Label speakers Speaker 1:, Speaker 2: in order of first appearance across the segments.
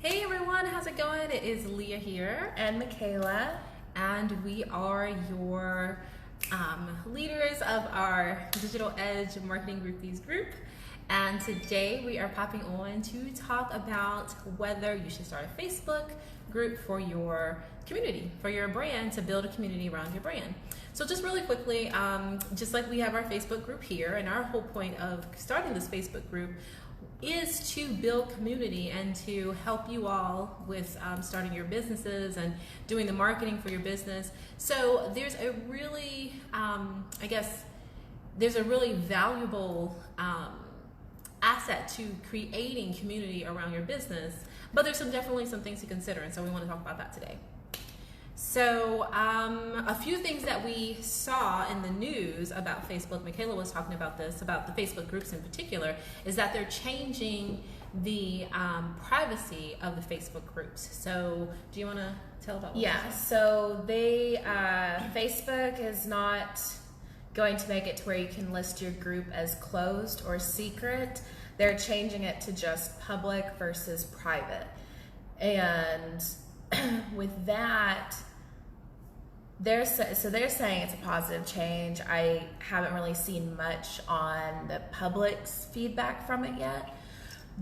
Speaker 1: Hey everyone, how's it going? It is Leah here,
Speaker 2: And Michaela.
Speaker 1: and we are your leaders of our Digital Edge Marketing Groupies group. And today we are popping on to talk about whether you should start a Facebook group for your community, for your brand, to build a community around your brand. So just really quickly, just like we have our Facebook group here, and our whole point of starting this Facebook group is to build community and to help you all with starting your businesses and doing the marketing for your business. So there's a really, there's a really valuable asset to creating community around your business, but there's definitely some things to consider, and so we want to talk about that today. So a few things that we saw in the news about Facebook, Michaela was talking about this, about the Facebook groups in particular, is that they're changing the privacy of the Facebook groups. So do you want to tell about what
Speaker 2: Yeah, so Facebook is not going to make it to where you can list your group as closed or secret. They're changing it to just public versus private. And with that, they're saying it's a positive change. I haven't really seen much on the public's feedback from it yet.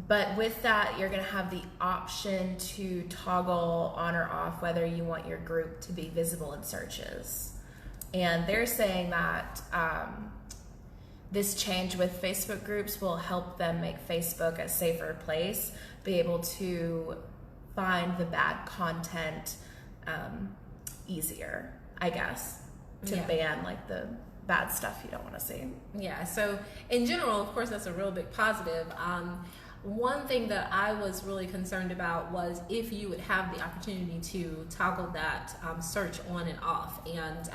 Speaker 2: But with that, you're going to have the option to toggle on or off whether you want your group to be visible in searches. And they're saying that this change with Facebook groups will help them make Facebook a safer place, be able to find the bad content easier, I guess, to ban like the bad stuff you don't want to see.
Speaker 1: Yeah, so in general, of course, that's a real big positive. One thing that I was really concerned about was if you would have the opportunity to toggle that search on and off. And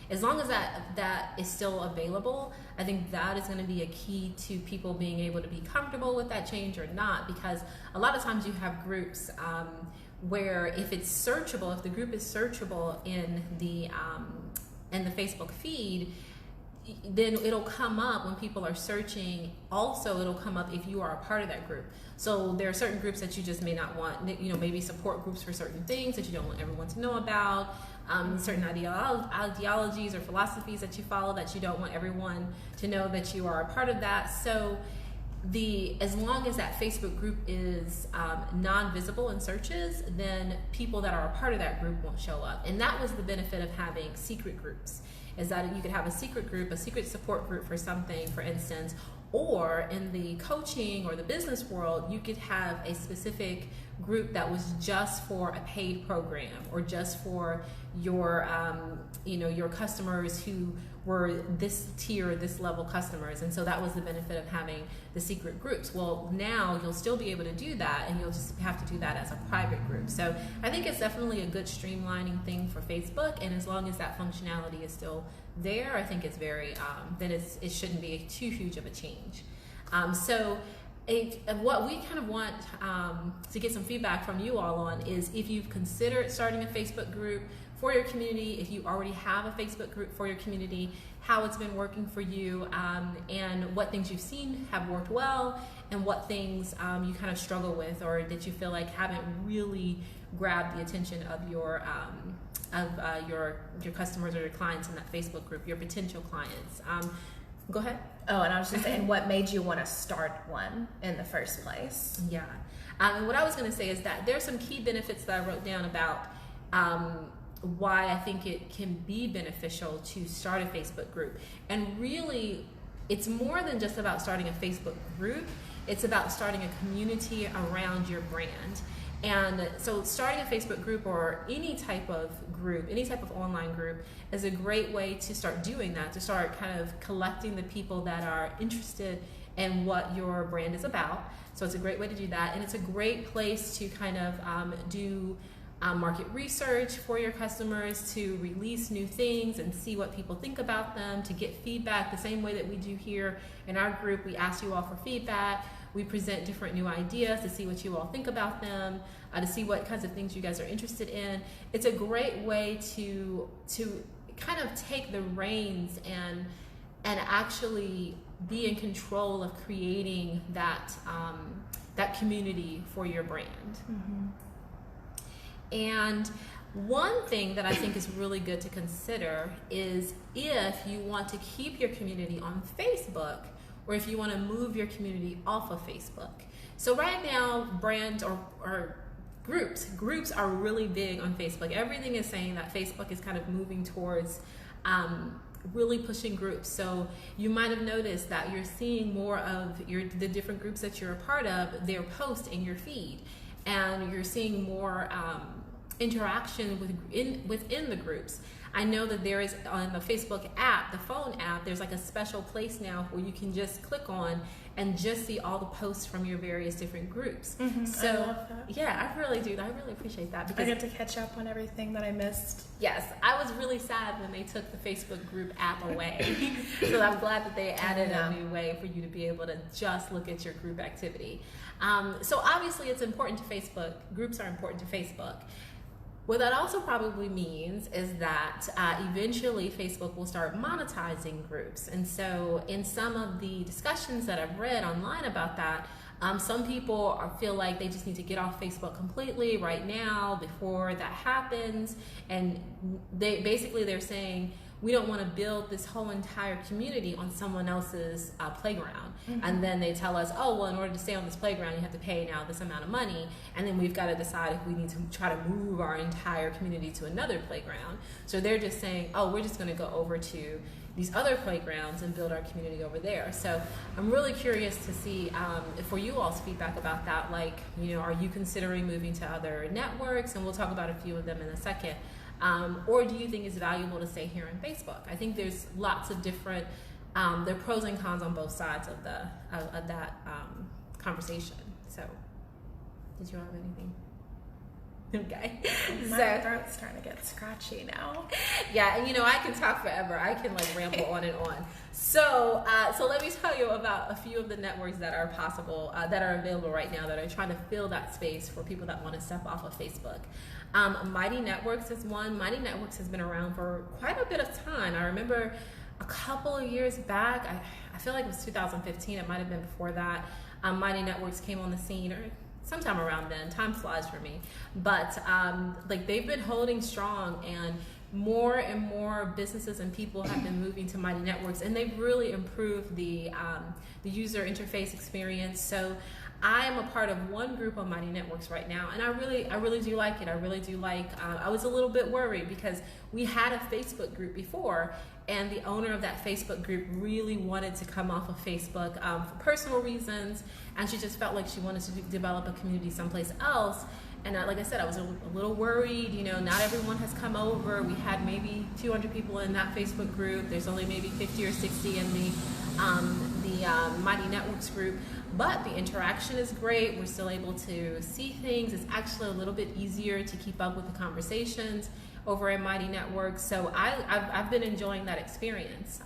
Speaker 1: as long as that is still available, I think that is going to be a key to people being able to be comfortable with that change or not, because a lot of times you have groups where if it's searchable, if the group is searchable in the Facebook feed, then it'll come up when people are searching. Also, it'll come up if you are a part of that group. So there are certain groups that you just may not want, maybe support groups for certain things that you don't want everyone to know about, certain ideologies or philosophies that you follow that you don't want everyone to know that you are a part of that. So as long as that Facebook group is non-visible in searches, then people that are a part of that group won't show up. And that was the benefit of having secret groups, is that you could have a secret group, a secret support group for something, for instance, or in the coaching or the business world, you could have a specific group that was just for a paid program or just for your, your customers who were this tier, this level customers. And so that was the benefit of having the secret groups. Well, now you'll still be able to do that, and you'll just have to do that as a private group. So I think it's definitely a good streamlining thing for Facebook, and as long as that functionality is still there, I think it's very, then it shouldn't be too huge of a change. What we kind of want to get some feedback from you all on is if you've considered starting a Facebook group for your community, if you already have a Facebook group for your community, how it's been working for you, and what things you've seen have worked well, and what things you kind of struggle with or that you feel like haven't really grabbed the attention of your customers or your clients in that Facebook group, your potential clients. Go ahead.
Speaker 2: Oh, and I was just saying, what made you want to start one in the first place?
Speaker 1: Yeah. And what I was going to say is that there's some key benefits that I wrote down about why I think it can be beneficial to start a Facebook group. And really, it's more than just about starting a Facebook group. It's about starting a community around your brand. And so starting a Facebook group or any type of group, any type of online group, is a great way to start doing that, to start kind of collecting the people that are interested in what your brand is about. So it's a great way to do that, and it's a great place to kind of do market research for your customers, to release new things and see what people think about them, to get feedback the same way that we do here in our group. We ask you all for feedback. We present different new ideas to see what you all think about them, to see what kinds of things you guys are interested in. It's a great way to kind of take the reins and actually be in control of creating that that community for your brand.
Speaker 2: Mm-hmm.
Speaker 1: And one thing that I think is really good to consider is if you want to keep your community on Facebook, or if you want to move your community off of Facebook. So right now, brands or groups are really big on Facebook. Everything is saying that Facebook is kind of moving towards really pushing groups. So you might have noticed that you're seeing more of the different groups that you're a part of, their posts in your feed, and you're seeing more interaction within the groups. I know that there is on the Facebook app, the phone app, there's like a special place now where you can just click on and just see all the posts from your various different groups.
Speaker 2: Mm-hmm.
Speaker 1: So
Speaker 2: I love that.
Speaker 1: yeah, I really do. I really appreciate that, because
Speaker 2: I get to catch up on everything that I missed.
Speaker 1: yes, I was really sad when they took the Facebook group app away. So I'm glad that they added a new way for you to be able to just look at your group activity. So obviously it's important to Facebook. Groups are important to Facebook. What that also probably means is that eventually Facebook will start monetizing groups. And so in some of the discussions that I've read online about that, some people feel like they just need to get off Facebook completely right now before that happens. And they're saying, we don't want to build this whole entire community on someone else's playground. Mm-hmm. And then they tell us, oh, well, in order to stay on this playground, you have to pay now this amount of money. And then we've got to decide if we need to try to move our entire community to another playground. So they're just saying, oh, we're just going to go over to these other playgrounds and build our community over there. So I'm really curious to see for you all's feedback about that. Like, are you considering moving to other networks? And we'll talk about a few of them in a second. Or do you think it's valuable to stay here on Facebook? I think there's lots of different, there are pros and cons on both sides of that conversation. So, did you have anything? Okay.
Speaker 2: My throat's starting to get scratchy now.
Speaker 1: Yeah, and I can talk forever. I can ramble on and on. So let me tell you about a few of the networks that are possible, that are available right now, that are trying to fill that space for people that want to step off of Facebook. Mighty Networks is one. Mighty Networks has been around for quite a bit of time. I remember a couple of years back, I feel like it was 2015, it might have been before that, Mighty Networks came on the scene, or sometime around then. Time flies for me. But they've been holding strong, and and more businesses and people have been moving to Mighty Networks, and they've really improved the user interface experience. So I am a part of one group on Mighty Networks right now, and I really do like it. I really do like, I was a little bit worried because we had a Facebook group before, and the owner of that Facebook group really wanted to come off of Facebook for personal reasons, and she just felt like she wanted to develop a community someplace else. And like I said, I was a little worried. Not everyone has come over. We had maybe 200 people in that Facebook group. There's only maybe 50 or 60 in the Mighty Networks group. But the interaction is great. We're still able to see things. It's actually a little bit easier to keep up with the conversations over at Mighty Networks. So I've been enjoying that experience.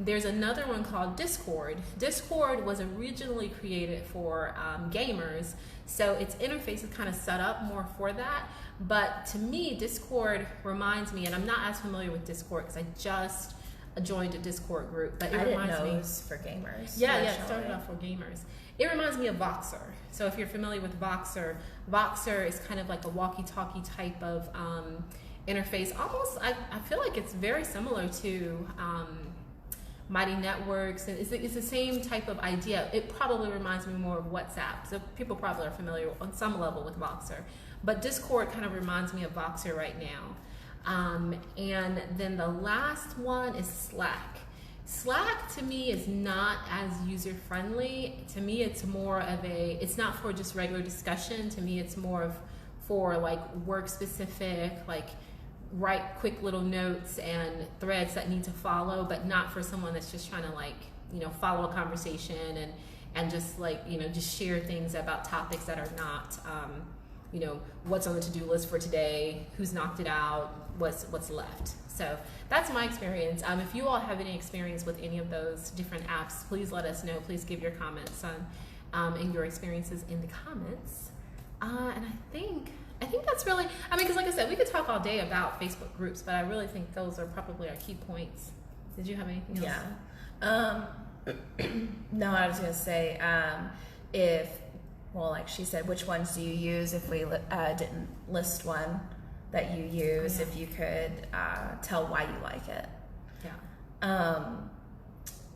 Speaker 1: There's another one called Discord. Discord was originally created for gamers, so its interface is kind of set up more for that. But to me, Discord reminds me, and I'm not as familiar with Discord because I just joined a Discord group, but it reminds me.
Speaker 2: It was for gamers.
Speaker 1: Yeah, it started off for gamers. It reminds me of Voxer. So if you're familiar with Voxer, Voxer is kind of like a walkie-talkie type of interface. Almost, I feel like it's very similar to Mighty Networks, and it's the same type of idea. It probably reminds me more of WhatsApp, so people probably are familiar on some level with Voxer. But Discord kind of reminds me of Voxer right now. And then the last one is Slack. Slack to me is not as user friendly. To me, it's more of it's not for just regular discussion. To me, it's more of for like work specific, like write quick little notes and threads that need to follow, but not for someone that's just trying to follow a conversation and just just share things about topics that are not what's on the to-do list for today, who's knocked it out, what's left. So that's my experience. If you all have any experience with any of those different apps, please let us know. Please give your comments on and your experiences in the comments. And I think that's really, because like I said, we could talk all day about Facebook groups, but I really think those are probably our key points. Did you have anything else?
Speaker 2: Yeah. No, I was going to say, if well, like she said, which ones do you use? If we didn't list one that you use, if you could tell why you like it.
Speaker 1: Yeah.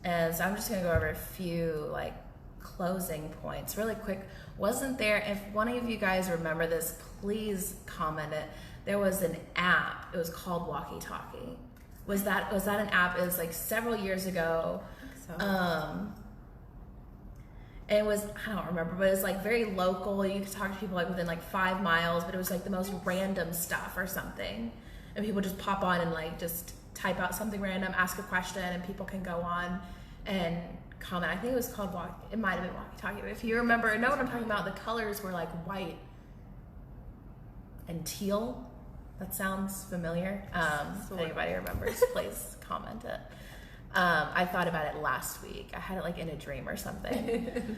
Speaker 2: And so I'm just gonna go over a few like closing points really quick. Wasn't there, if one of you guys remember this, please comment it. There was an app, it was called Walkie Talkie. Was that an app? It was like several years ago.
Speaker 1: I think so.
Speaker 2: And it was, I don't remember, but it was like very local. You could talk to people like within like 5 miles, but it was like the most random stuff or something. And people just pop on and like just type out something random, ask a question, and people can go on and comment. I think it was called it might have been Walkie Talkie, but if you remember, know what I'm talking about, the colors were like white and teal. That sounds familiar. If anybody remembers, please comment it. I thought about it last week. I had it like in a dream or something.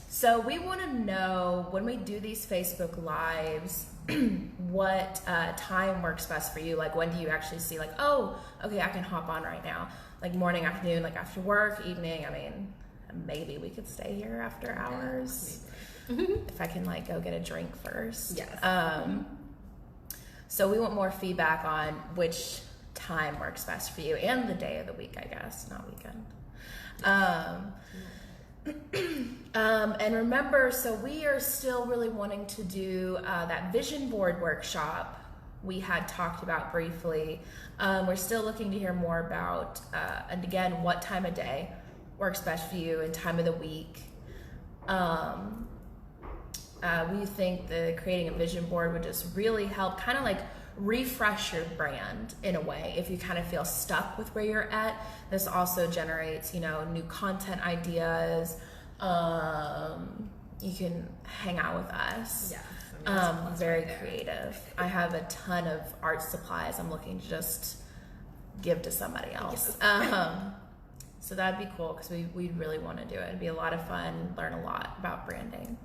Speaker 2: So we want to know, when we do these Facebook Lives, what time works best for you. Like, when do you actually see like, oh, okay, I can hop on right now. Like morning, afternoon, like after work, evening. I mean, maybe we could stay here after hours. If I can like go get a drink first.
Speaker 1: Yes.
Speaker 2: So we want more feedback on which time works best for you, and the day of the week, I guess, not weekend. And remember, so we are still really wanting to do that vision board workshop we had talked about briefly. We're still looking to hear more about, and again, what time of day works best for you and time of the week. We think the creating a vision board would just really help kind of like refresh your brand in a way if you kind of feel stuck with where you're at. This also generates, new content ideas. You can hang out with us.
Speaker 1: Yeah.
Speaker 2: Very creative. I have a ton of art supplies I'm looking to just give to somebody else. So that'd be cool because we'd really want to do it. It'd be a lot of fun, learn a lot about branding.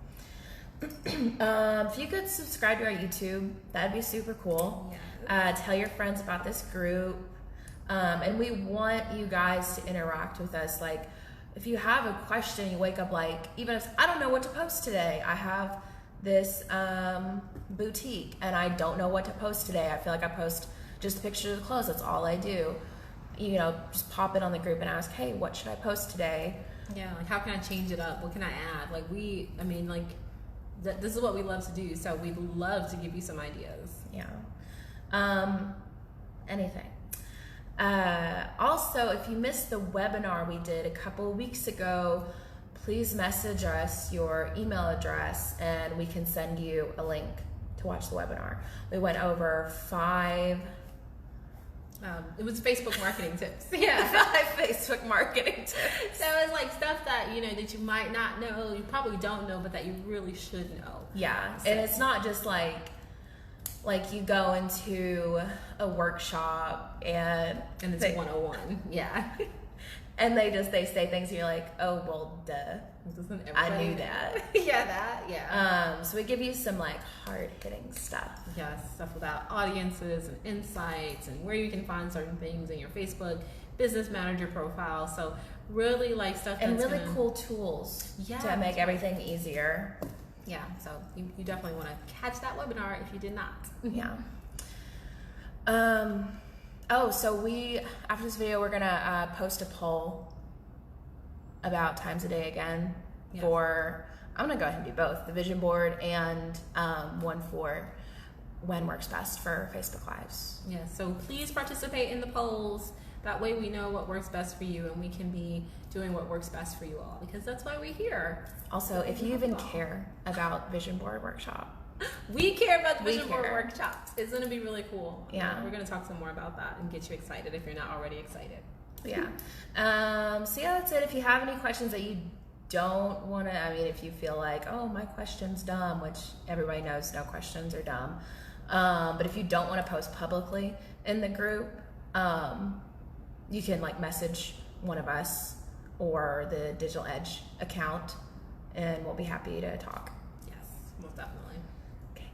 Speaker 2: If you could subscribe to our YouTube, that'd be super cool.
Speaker 1: Yes.
Speaker 2: Tell your friends about this group. And we want you guys to interact with us. Like, if you have a question, you wake up like, even if I don't know what to post today, I have this boutique and I don't know what to post today. I feel like I post just pictures of clothes. That's all I do. Just pop it on the group and ask, hey, what should I post today?
Speaker 1: Yeah, like how can I change it up? What can I add? Like this is what we love to do, so we'd love to give you some ideas.
Speaker 2: Yeah. Anything. Also, if you missed the webinar we did a couple of weeks ago, please message us your email address and we can send you a link to watch the webinar. We went over 5...
Speaker 1: it was Facebook marketing tips.
Speaker 2: 5 Facebook marketing tips.
Speaker 1: So it's like stuff that that you might not know, you probably don't know, but that you really should know.
Speaker 2: Yeah, and it's not just like you go into a workshop and
Speaker 1: it's 101. Yeah.
Speaker 2: And they say things and you're like, oh well, duh. I knew that. So we give you some like hard hitting stuff.
Speaker 1: Yes, stuff about audiences and insights and where you can find certain things in your Facebook business manager profile. So really like stuff
Speaker 2: and really cool tools to make everything easier.
Speaker 1: Yeah, so you definitely want to catch that webinar if you did not.
Speaker 2: Yeah. So after this video, we're gonna post a poll about times a day again for, I'm gonna go ahead and do both, the vision board and one for when works best for Facebook Lives.
Speaker 1: Yeah, so please participate in the polls. That way we know what works best for you and we can be doing what works best for you all, because that's why we're here.
Speaker 2: Also, if you even care about vision board workshop.
Speaker 1: We care about the vision board workshops. It's going to be really cool.
Speaker 2: Yeah.
Speaker 1: We're going to talk some more about that and get you excited if you're not already excited.
Speaker 2: Yeah. That's it. If you have any questions that you don't want to, if you feel like, oh, my question's dumb, which everybody knows no questions are dumb. But if you don't want to post publicly in the group, you can message one of us or the Digital Edge account and we'll be happy to talk.
Speaker 1: Yes, most definitely. Okay.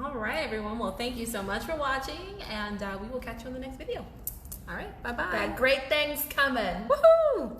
Speaker 1: All right, everyone. Well, thank you so much for watching, and we will catch you in the next video. All right, bye-bye.
Speaker 2: Got great things coming.
Speaker 1: Woohoo!